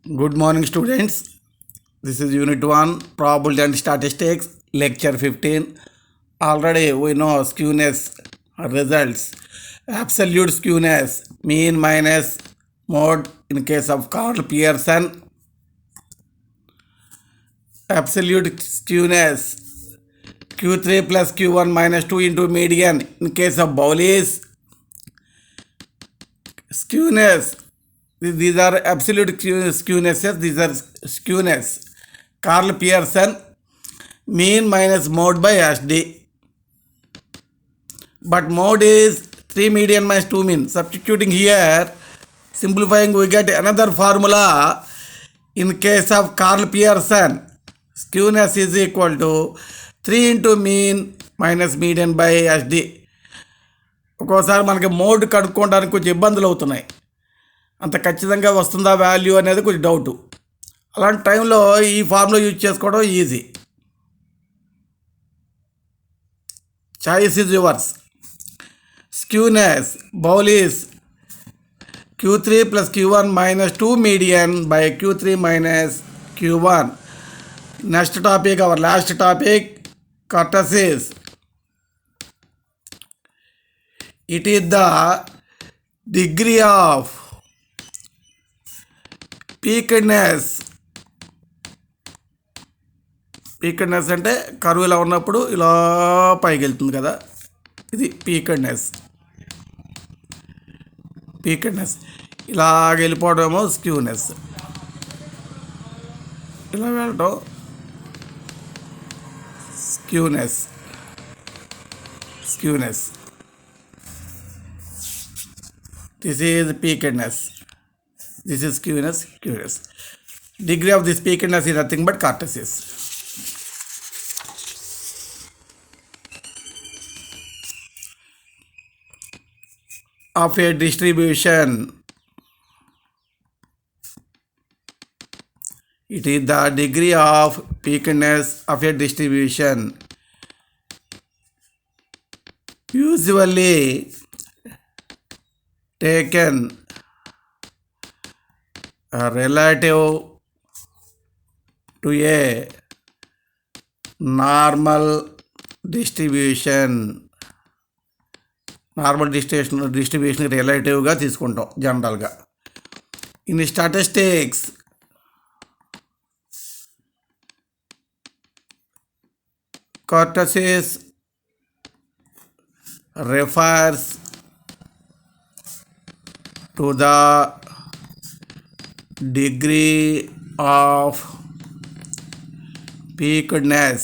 Good morning, students. This is Unit 1, Probability and Statistics, Lecture 15. Already we know skewness results. Absolute skewness, mean minus mode in case of Carl Pearson. Absolute skewness, Q3 plus Q1 minus 2 into median in case of Bowley's. Skewness, these are absolute skewnesses, these are skewness. Carl Pearson, mean minus mode by HD. But mode is 3 median minus 2 mean. Substituting here, simplifying, we get another formula. In case of Carl Pearson, skewness is equal to 3 into mean minus median by HD. ఒక్కోసారి మనకి mode కనుక్కోవడానికి కొంచెం ఇబ్బందులు అవుతున్నాయి. అంత ఖచ్చితంగా వస్తుందా value అనేది కొంచెం డౌటు. అలాంటి టైంలో ఈ ఫార్ములా యూజ్ చేసుకోవడం easy. Choice is yours. Skewness, Bowley's Q3 plus Q1 minus 2 median by Q3 minus Q1. Next topic, our last topic, kurtosis. It is the degree of peakedness. పీకెడ్నెస్ అంటే కరువు ఇలా ఉన్నప్పుడు ఇలా పైకి వెళ్తుంది కదా, ఇది పీకెడ్నెస్. ఇలాగ వెళ్ళిపోవడమేమో స్క్యూనెస్. ఇలా వెళ్ళటం skewness. This is peakedness. This is skewness. Degree of this peakedness is nothing but kurtosis. Of a distribution, it is the degree of peakedness of a distribution, usually taken relative to a normal distribution. Normal distribution రిలేటివ్గా తీసుకుంటాం జనరల్గా. In statistics, kurtosis refers to the degree of peakedness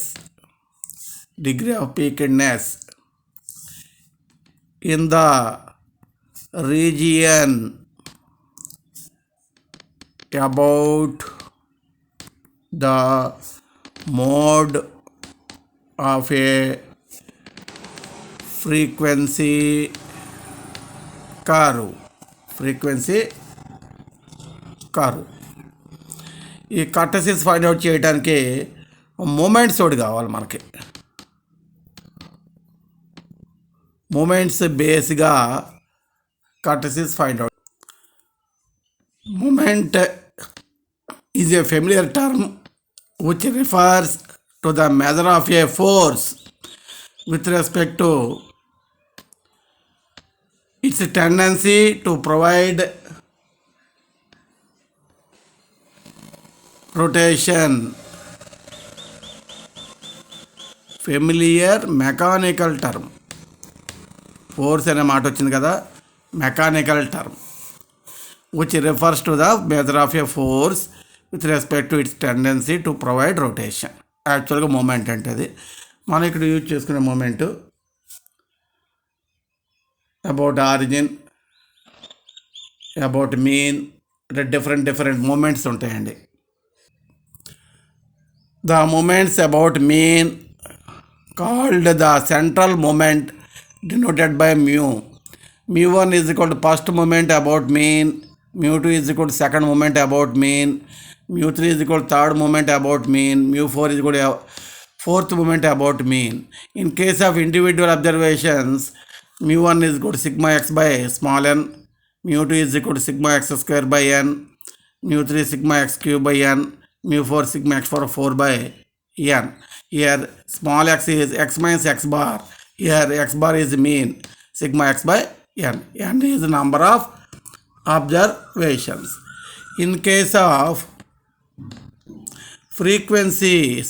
in the region about the mode of a frequency curve. ఈ kurtosis find out చేయడానికి moments ఒకటి కావాలి మనకి. Moments బేస్గా kurtosis find out. Moment is a familiar term which refers to the measure of a force with respect to its tendency to provide rotation. Familiar mechanical term. Force అనే మాట వచ్చింది కదా, mechanical term which refers to the measure of a force with respect to its tendency to provide rotation. యాక్చువల్గా moment అంటే అది. మనం ఇక్కడ use చేసుకునే moment about origin, about mean, different moments ఉంటాయండి. The moments about mean called the central moment denoted by mu. mu1 is equal to first moment about mean, mu2 is equal to second moment about mean, mu3 is equal to third moment about mean, mu4 is equal to fourth moment about mean. In case of individual observations, mu1 is equal to sigma x by small n, mu2 is equal to sigma x square by n, mu 3 sigma x cube by n, mu 4 sigma x power 4 by n. Here small x is x minus x bar. Here x bar is mean, sigma x by n. N is the number of observations. In case of frequency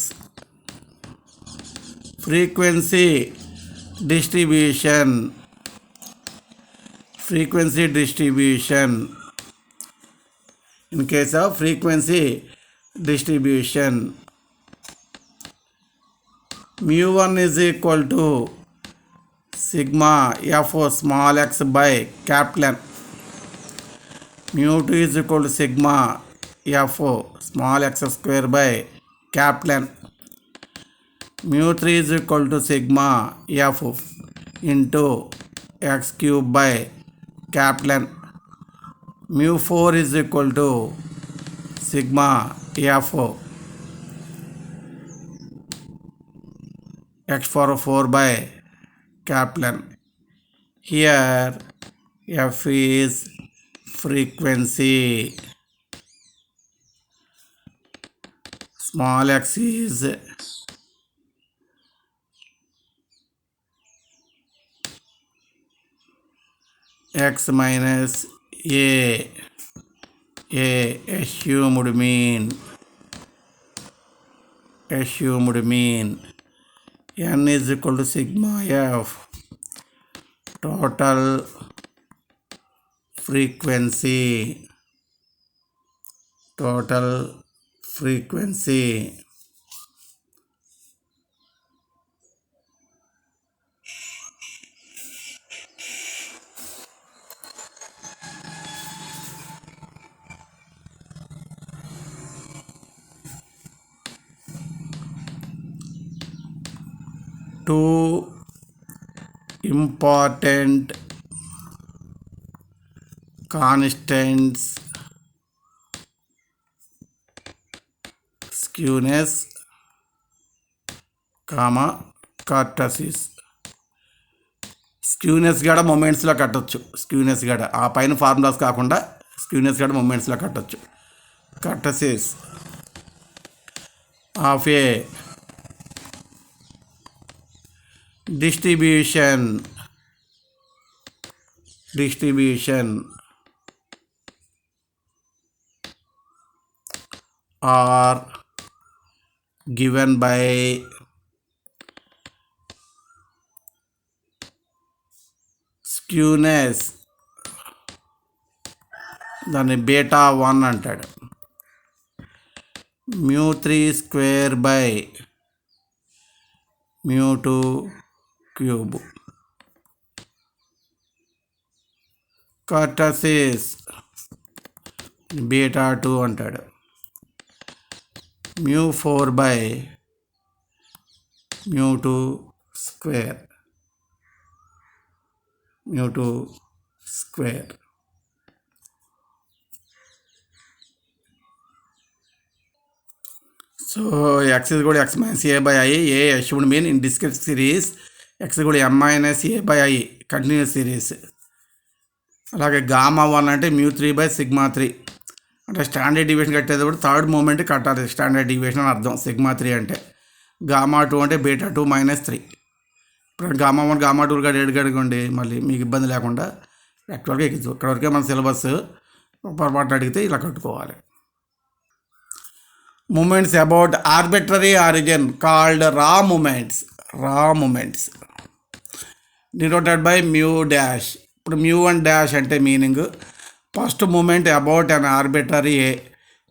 distribution, in case of frequency distribution, mu1 is equal to sigma f small x by capital N. mu2 is equal to sigma f small x square by capital N. mu3 is equal to sigma f into x cube by capital N. mu4 is equal to sigma f x power 4 by capital N. Here f is frequency, small x is x minus a assumed mean. N is equal to sigma f total frequency. Two important constants, skewness, kurtosis. Skewness గడ మొమెంట్స్లో కట్టొచ్చు. Skewness గడ ఆ పైన formulas కాకుండా skewness గడ మొమెంట్స్లో కట్టొచ్చు. Kurtosis of a distribution are given by skewness, దాన్ని బీటా 1 అంటాడు. mu3 square by mu2 cube. Kurtosis beta 2 అంటాడు. mu4 by mu2 square. So x is equal to x minus a by I. A assumed mean in discrete series. X is equal to m minus a by I continuous series. అలాగే gamma 1 అంటే mu3 by sigma 3. అంటే standard deviation కట్టేటప్పుడు third moment కట్టాలి. Standard deviation అని అర్థం sigma 3 అంటే. Gamma 2 అంటే beta 2 minus 3. ఇప్పుడు గామా 1 గామా 2 కూడా అడగండి, మళ్ళీ మీకు ఇబ్బంది లేకుండా యాక్చువల్గా ఇక్కడ వరకే మన సిలబస్. పొరపాటు అడిగితే ఇలా కట్టుకోవాలి. Moments about arbitrary origin called raw moments denoted by mu dash. ఇప్పుడు mu1 dash అంటే meaning first moment about an arbitrary A,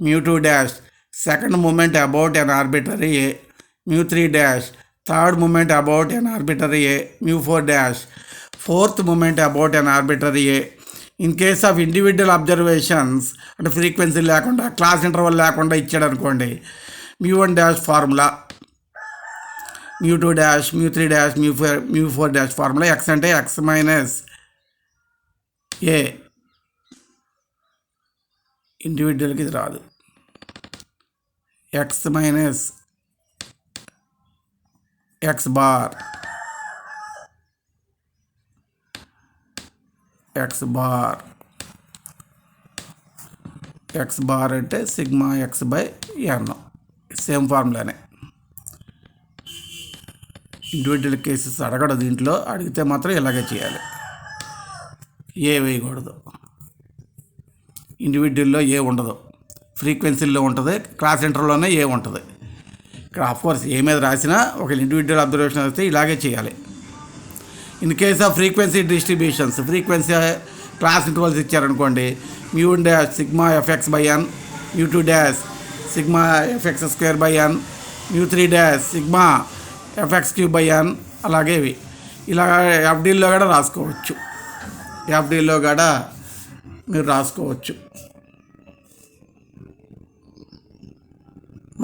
mu2 dash second moment about an arbitrary A, mu3 dash third moment about an arbitrary A, mu4 dash fourth moment about an arbitrary A. In case of individual observations అంటే frequency లేకుండా class interval లేకుండా ఇచ్చాడు అనుకోండి, mu1 dash formula, mu2 dash, mu3 dash, mu4 dash formula. X అంటే X minus A, ఇండివిజువల్కి ఇది రాదు. X minus X bar, X bar అంటే sigma x by n, same ఫార్ములానే. ఇండివిజువల్ కేసెస్ అడగడు దీంట్లో, అడిగితే మాత్రం ఇలాగే చేయాలి, ఏ వేయకూడదు. ఇండివిజువల్లో ఏ ఉండదు, ఫ్రీక్వెన్సీల్లో ఉంటుంది, క్లాస్ ఇంటర్లోనే ఏ ఉంటుంది. ఇక్కడ ఆఫ్కోర్స్ ఏ మీద రాసినా ఒక ఇండివిజువల్ అబ్జర్వేషన్ వస్తే ఇలాగే చేయాలి. In case of frequency distributions, frequency class intervals ఇచ్చారనుకోండి, mu dash sigma f x by n, mu two dash sigma f x square by n, mu three dash sigma f x cube by n, అలాగే ఇవి ఇలా ఎఫ్డీల్లో కూడా రాసుకోవచ్చు, ఎఫ్డీల్లో కూడా మీరు రాసుకోవచ్చు.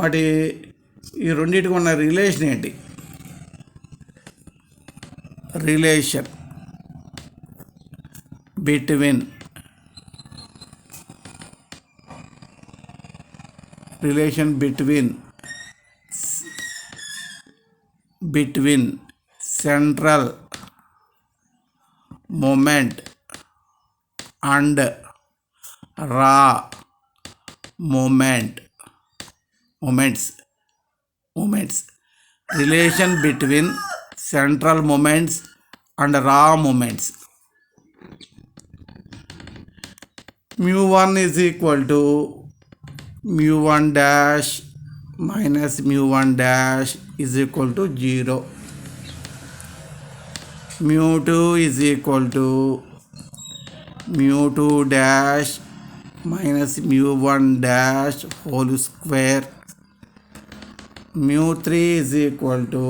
మరి ఈ రెండింటికి ఉన్న రిలేషన్ ఏంటి? Relation between central moment and raw moments. Relation between central moments and raw moments. mu1 is equal to mu1 dash minus mu1 dash is equal to 0. mu2 is equal to mu2 dash minus mu1 dash whole square. mu3 is equal to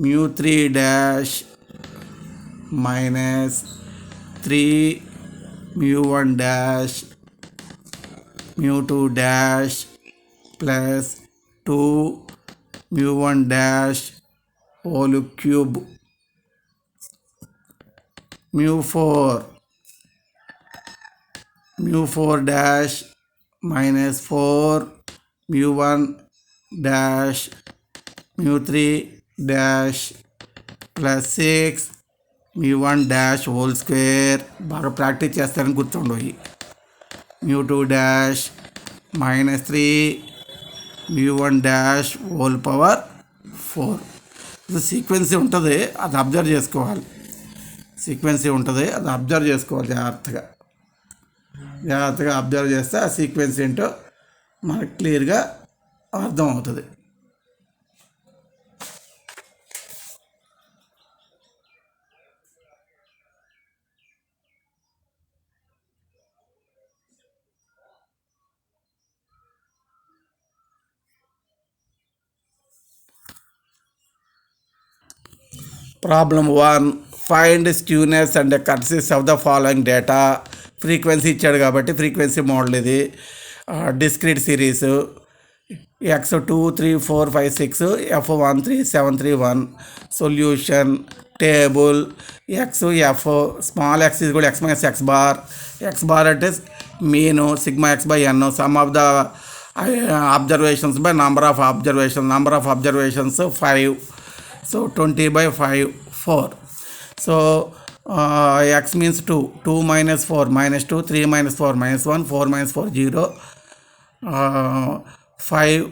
mu3 dash minus 3 mu1 dash mu2 dash plus 2 mu1 dash whole cube. mu4 dash minus 4 mu1 dash mu3 dash plus 6 mu1 dash whole square. బాగా practice చేస్తారని గుర్తుండవు. mu2 dash minus 3 mu1 dash whole power 4. ఇది సీక్వెన్సీ ఉంటుంది, అది observe చేసుకోవాలి. జాగ్రత్తగా observe చేస్తే ఆ sequence ఏంటో మనకు క్లియర్గా అర్థం అవుతుంది. Problem 1. Find skewness and consists of the following data. Frequency ఇచ్చాడు కాబట్టి ఫ్రీక్వెన్సీ మోడల్ ఇది. Discrete series x2 3 4 5 6 f1 3 7 3 1. Solution table f small x is equal to x minus x bar. x bar అంటే mean sigma x by n, some of the observations by number of observations 5. So 20 by 5 4. So x means 2 minus 4 minus 2, 3 minus 4 minus 1, 4 minus 4 0, 5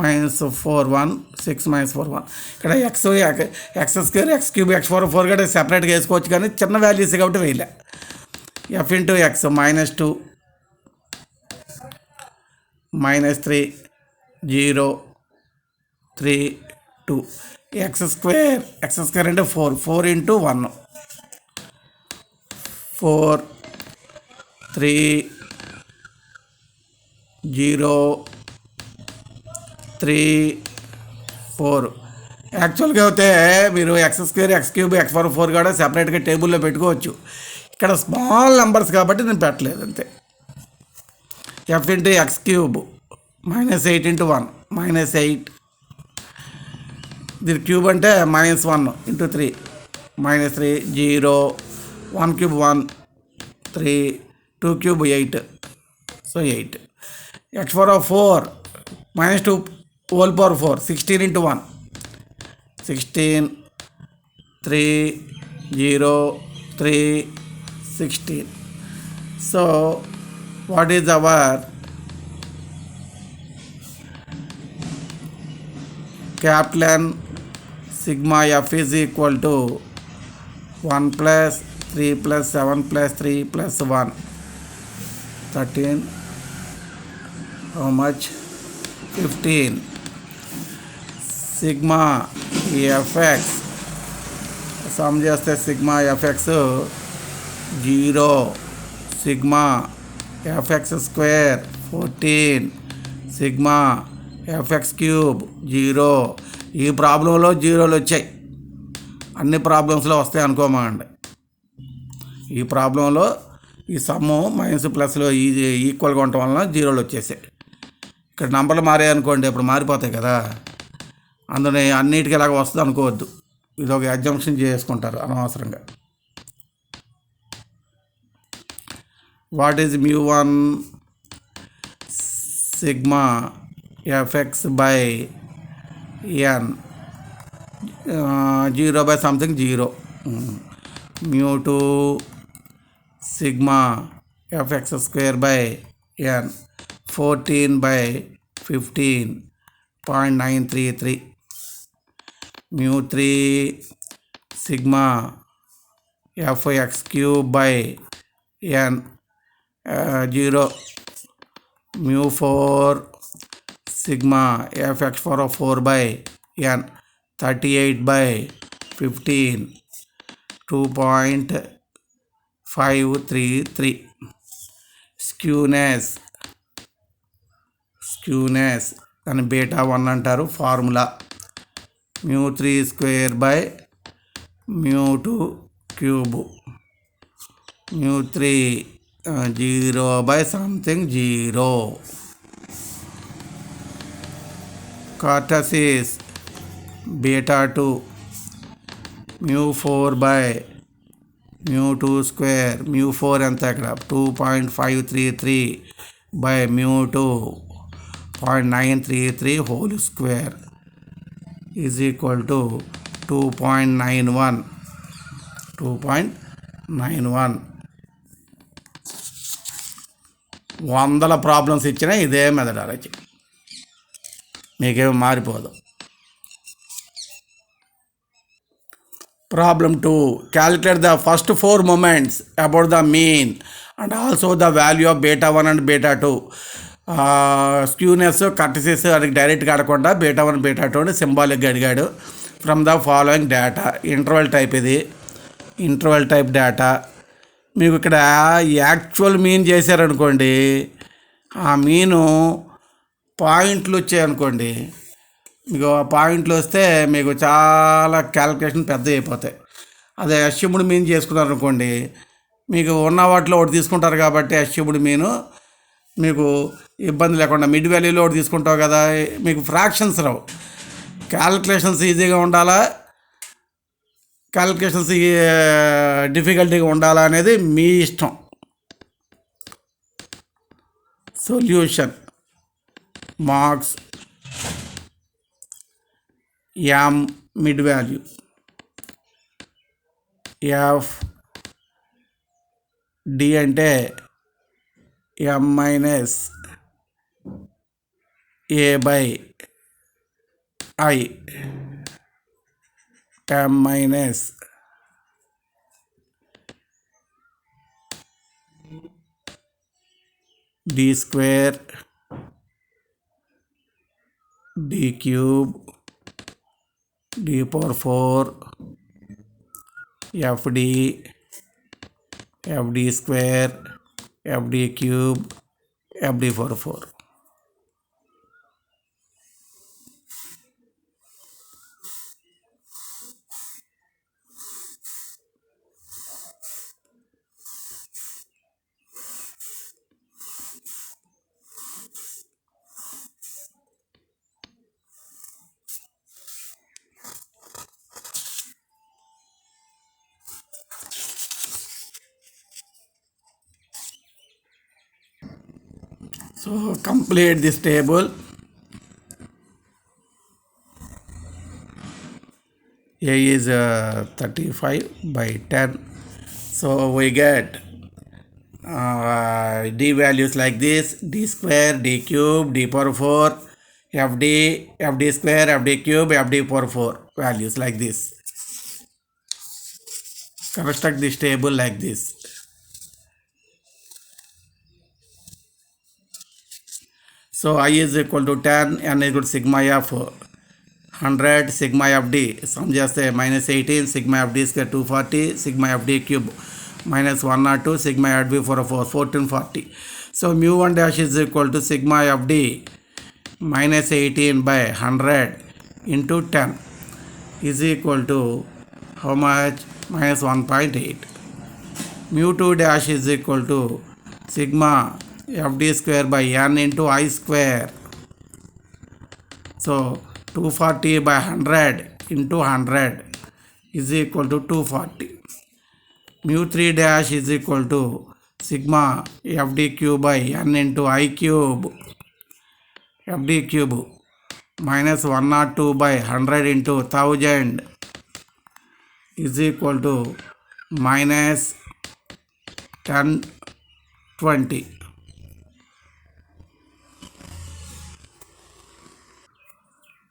minus 4 1, 6 minus 4 1. ఇక్కడ x square x cube x4 4 కూడా సెపరేట్గా వేసుకోవచ్చు, కానీ చిన్న values కాబట్టి వేయలే. f into x minus 2 minus 3 0 3 2. x square అంటే 4 into 1 4 3 0 3 4. యాక్చువల్గా అయితే మీరు x square x cube x4 4 కూడా సెపరేట్గా టేబుల్లో పెట్టుకోవచ్చు. ఇక్కడ స్మాల్ నెంబర్స్ కాబట్టి నేను పెట్టలేదు అంతే. f into x cube minus 8 into 1 minus 8. దీని క్యూబ్ అంటే minus 1 into 3 minus 3 0 1 cube 1 3 2 cube 8. So 8. x4 minus 2 whole power 4 16 into 1 16 3 0 3 16. So what is our Kaplan sigma f is equal to 1 plus 3 plus 7 plus 3 plus 1, 13, how much, 15, sigma fx, sum చేస్తే sigma fx 0, sigma fx square 14, sigma fx cube 0. ఈ ప్రాబ్లంలో జీరోలు వచ్చాయి, అన్ని ప్రాబ్లమ్స్లో వస్తాయి అనుకోమండి. ఈ ప్రాబ్లంలో ఈ sum minus ప్లస్లో ఈక్వల్గా ఉండటం వలన జీరోలు వచ్చేసాయి. ఇక్కడ నంబర్లు మారాయి అనుకోండి, ఇప్పుడు మారిపోతాయి కదా, అందులో అన్నిటికీ ఇలాగ వస్తుంది అనుకోవద్దు. ఇది ఒక అజంప్షన్ చేసుకుంటారు అనవసరంగా. What is μ1 sigma f x by n, 0 by something 0, μ2 sigma fx square by n, 14 by 15.933, μ3 sigma fx cube by n, 0, μ4 sigma fx for 4 by n, 38 by 15, 2.533. Skewness అని బీటా 1 అంటారు ఫార్ములా. μ3 square by μ2 cube, μ3 0 by something 0. Kurtosis beta 2 μ4 by μ2 square, μ4 ఎంత ఇక్కడ 2.533 by μ2.933 whole square is equal to 2.91. 100 problems ఇచ్చినా ఇదే methodology, మీకేమో మారిపోదు. Problem 2. Calculate the first 4 moments about the mean and also the value of beta 1 and beta 2. Skewness కర్టిసిస్ అది డైరెక్ట్గా అడగకుండా beta 1 beta 2 అని సింబాలిక్గా అడిగాడు. From the following data, interval type, ఇది ఇంటర్వెల్ టైప్ డేటా. మీకు ఇక్కడ యాక్చువల్ మీన్ చేశారనుకోండి, ఆ మీను పాయింట్లు వచ్చాయనుకోండి, మీకు ఆ పాయింట్లు వస్తే మీకు చాలా క్యాలిక్యులేషన్ పెద్ద అయిపోతాయి. అదే అస్యూమ్డ్ మీన్ చేసుకున్నారనుకోండి, మీకు ఉన్న వాటిలో ఒకటి తీసుకుంటారు కాబట్టి అస్యూమ్డ్ మీను మీకు ఇబ్బంది లేకుండా, మిడ్ వాల్యూలో ఒకటి తీసుకుంటావు కదా, మీకు ఫ్రాక్షన్స్ రావు. క్యాలిక్యులేషన్స్ ఈజీగా ఉండాలా, క్యాలిక్యులేషన్స్ డిఫికల్టీగా ఉండాలా అనేది మీ ఇష్టం. Solution marks m mid value, f d అంటే m minus a by i, m minus d square d cube d power 4 fd, fd square, fd cube, fd power 4. So complete this table. A is 35 by 10. So we get d values like this: d square, d cube, d power 4, fd square, fd cube, fd power 4 values like this. Construct this table like this. So I is equal to 10, n is equal to sigma of 100, sigma of d, sum చేస్తే minus 18, sigma of d square 240, sigma of d cube minus 102, sigma of d for 1440. So mu1 dash is equal to sigma of d minus 18 by 100 into 10 is equal to how much? Minus 1.8. Mu2 dash is equal to sigma fd square by n into I square. So 240 by 100 into 100 is equal to 240. Mu3 dash is equal to sigma fd cube by n into I cube. fd cube minus 102 by 100 into 1000 is equal to minus 1020.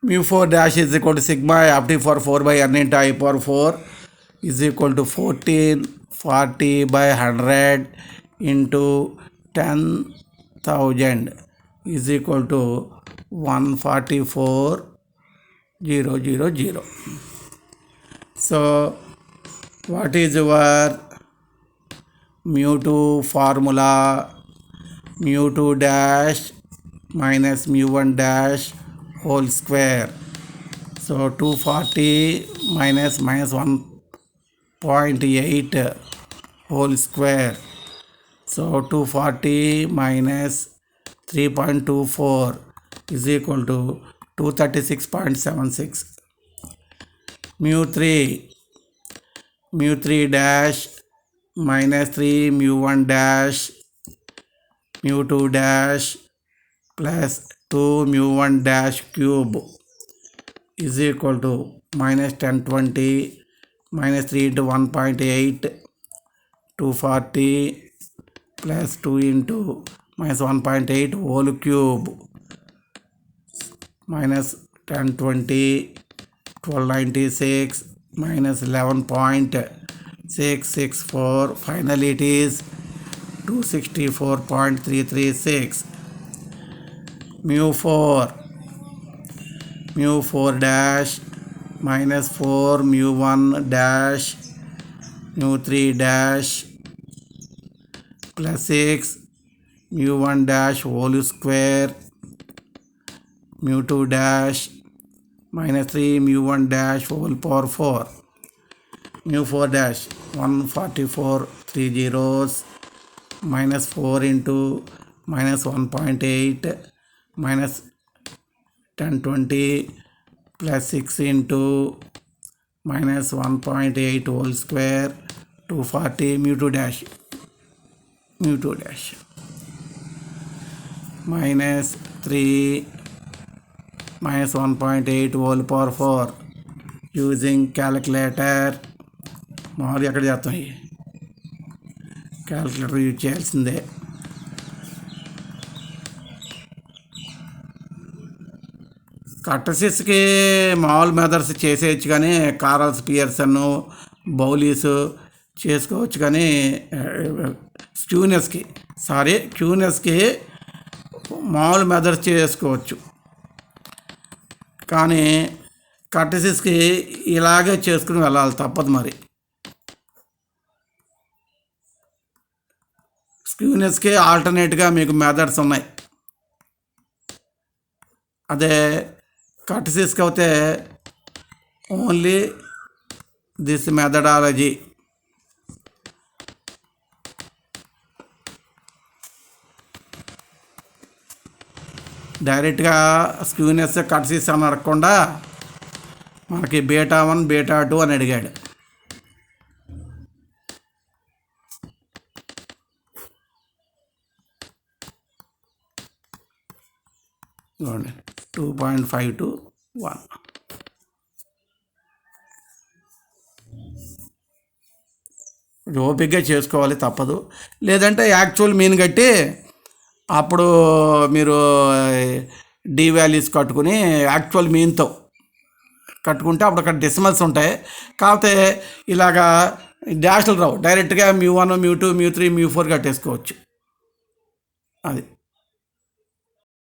Mu4 dash is equal to sigma fd for 4 by n into I power 4 is equal to 1440 by 100 into 10,000 is equal to 144,000. So what is your mu2 formula? Mu2 dash minus mu1 dash whole square. So 240 minus 1.8 whole square. So 240 minus 3.24 is equal to 236.76. mu3 dash minus 3 mu1 dash mu2 dash plus 2 mu1 dash cube is equal to minus 1020 minus 3 into 1.8 240 plus 2 into minus 1.8 whole cube minus 1020 1296 minus 11.664. Finally it is 264.336. mu4 dash minus 4 mu1 dash mu3 dash plus 6 mu1 dash whole square mu2 dash minus 3 mu1 dash whole power 4 mu4 dash 144 3 zeros minus 4 into minus 1.8 minus 1020 plus 6 into minus 1.8 whole square 240 mu2 dash minus 3 minus 1.8 whole power 4 using calculator. మామూలుగా ఎక్కడ చేస్తాం? Calculator use చేయాల్సిందే. కట్టసిస్కి మామూలు methods చేసేయచ్చు, కానీ corals Pearson బౌలీస్ చేసుకోవచ్చు, కానీ క్యూనెస్కి మామూలు మెథడ్స్ చేసుకోవచ్చు, కానీ కట్టసిస్కి ఇలాగే చేసుకుని వెళ్ళాలి, తప్పదు. మరి స్క్యూనెస్కి ఆల్టర్నేట్గా మీకు మెథడ్స్ ఉన్నాయి. అదే కట్టసిస్కి అయితే ఓన్లీ దిస్ మెథడాలజీ. డైరెక్ట్గా స్క్యూనెస్ కట్టసిస్ అని అడగకుండా మనకి బీటా 1 బీటా 2 అని అడిగాడు. చూడండి 2.5 to 1. ఓపిక్గా చేసుకోవాలి, తప్పదు. లేదంటే యాక్చువల్ మీన్ కట్టి అప్పుడు మీరు డి వాల్యూస్ కట్టుకుని యాక్చువల్ మీన్తో కట్టుకుంటే అప్పుడు అక్కడ డెసిమల్స్ ఉంటాయి. కాకపోతే ఇలాగా డాష్లు రావు, డైరెక్ట్గా μ1 μ2 μ3 μ4 కట్టేసుకోవచ్చు. అది